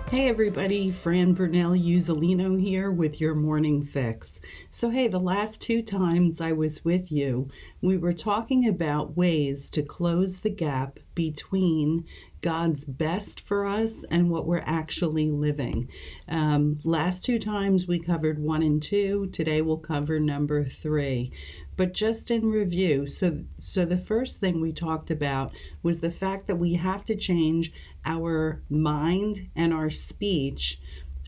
Hey everybody, Fran Burnell Uzzolino here with your morning fix. So hey, the last two times I was with you, we were talking about ways to close the gap between God's best for us and what we're actually living. Last two times we covered 1 and 2. Today we'll cover number 3. But just in review, so the first thing we talked about was the fact that we have to change our mind and our speech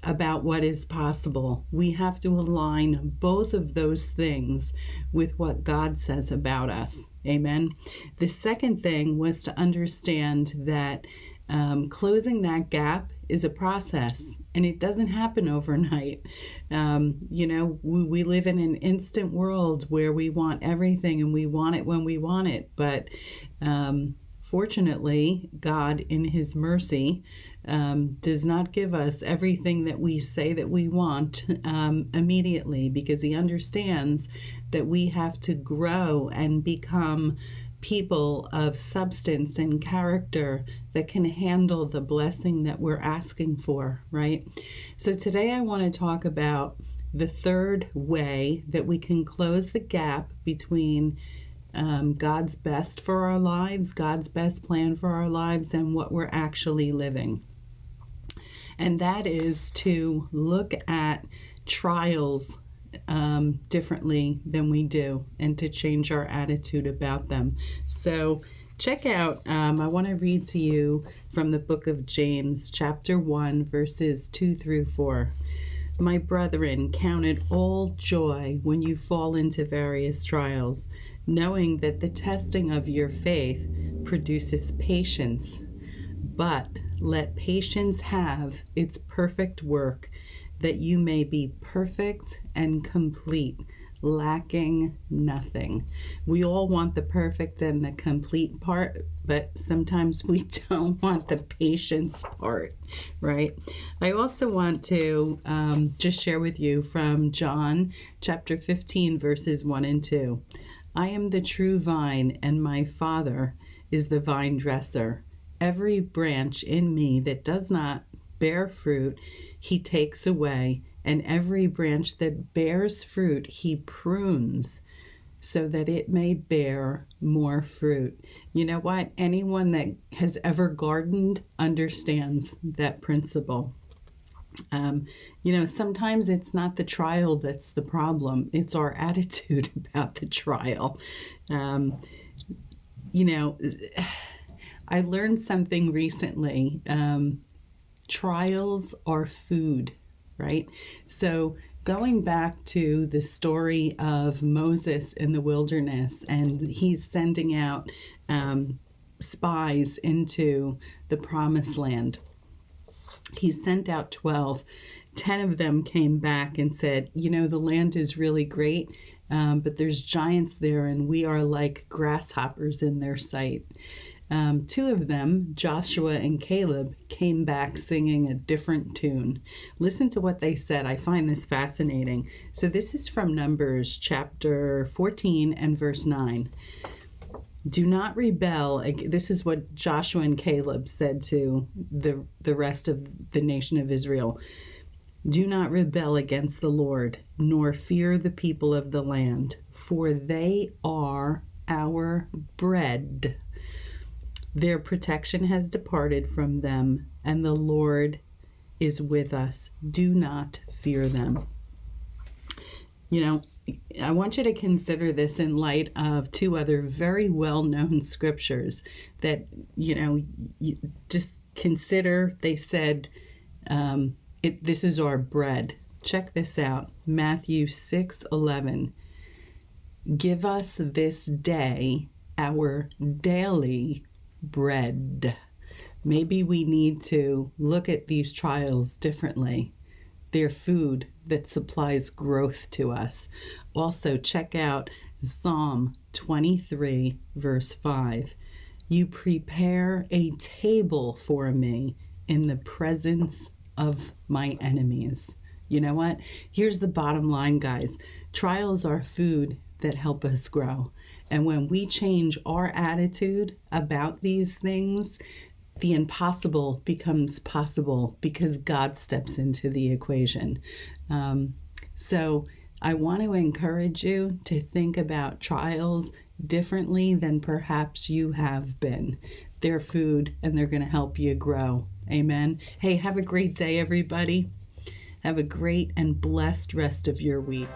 about what is possible. We have to align both of those things with what God says about us. Amen. The second thing was to understand that closing that gap is a process and it doesn't happen overnight. We live in an instant world where we want everything and we want it when we want it. But fortunately, God, in His mercy, does not give us everything that we say that we want immediately, because He understands that we have to grow and become people of substance and character that can handle the blessing that we're asking for, right? So today I want to talk about the third way that we can close the gap between God's best for our lives, God's best plan for our lives, and what we're actually living. And that is to look at trials differently than we do, and to change our attitude about them. So check out, I want to read to you from the book of James, chapter 1, verses 2 through 4. My brethren, count it all joy when you fall into various trials, knowing that the testing of your faith produces patience. But let patience have its perfect work, that you may be perfect and complete, lacking nothing. We all want the perfect and the complete part, but sometimes we don't want the patience part, right? I also want to just share with you from John chapter 15, verses 1 and 2. I am the true vine, and my Father is the vine dresser. Every branch in me that does not bear fruit, He takes away, and every branch that bears fruit, He prunes, so that it may bear more fruit. You know what? Anyone that has ever gardened understands that principle. Sometimes it's not the trial that's the problem. It's our attitude about the trial. I learned something recently. Trials are food, right? So going back to the story of Moses in the wilderness, and he's sending out spies into the promised land. He sent out 12. 10 of them came back and said, the land is really great, but there's giants there and we are like grasshoppers in their sight. 2 of them, Joshua and Caleb, came back singing a different tune. Listen to what they said. I find this fascinating. So this is from Numbers chapter 14 and verse 9. Do not rebel. This is what Joshua and Caleb said to the rest of the nation of Israel. Do not rebel against the Lord, nor fear the people of the land, for they are our bread. Their protection has departed from them, and the Lord is with us. Do not fear them. I want you to consider this in light of 2 other very well-known scriptures that, you just consider. They said, this is our bread. Check this out. Matthew 6:11. Give us this day our daily bread. Maybe we need to look at these trials differently. They're food that supplies growth to us. Also, check out Psalm 23, verse 5. You prepare a table for me in the presence of my enemies. You know what? Here's the bottom line, guys. Trials are food that help us grow. And when we change our attitude about these things, the impossible becomes possible because God steps into the equation. So I want to encourage you to think about trials differently than perhaps you have been. They're food and they're going to help you grow. Amen. Hey, have a great day, everybody. Have a great and blessed rest of your week.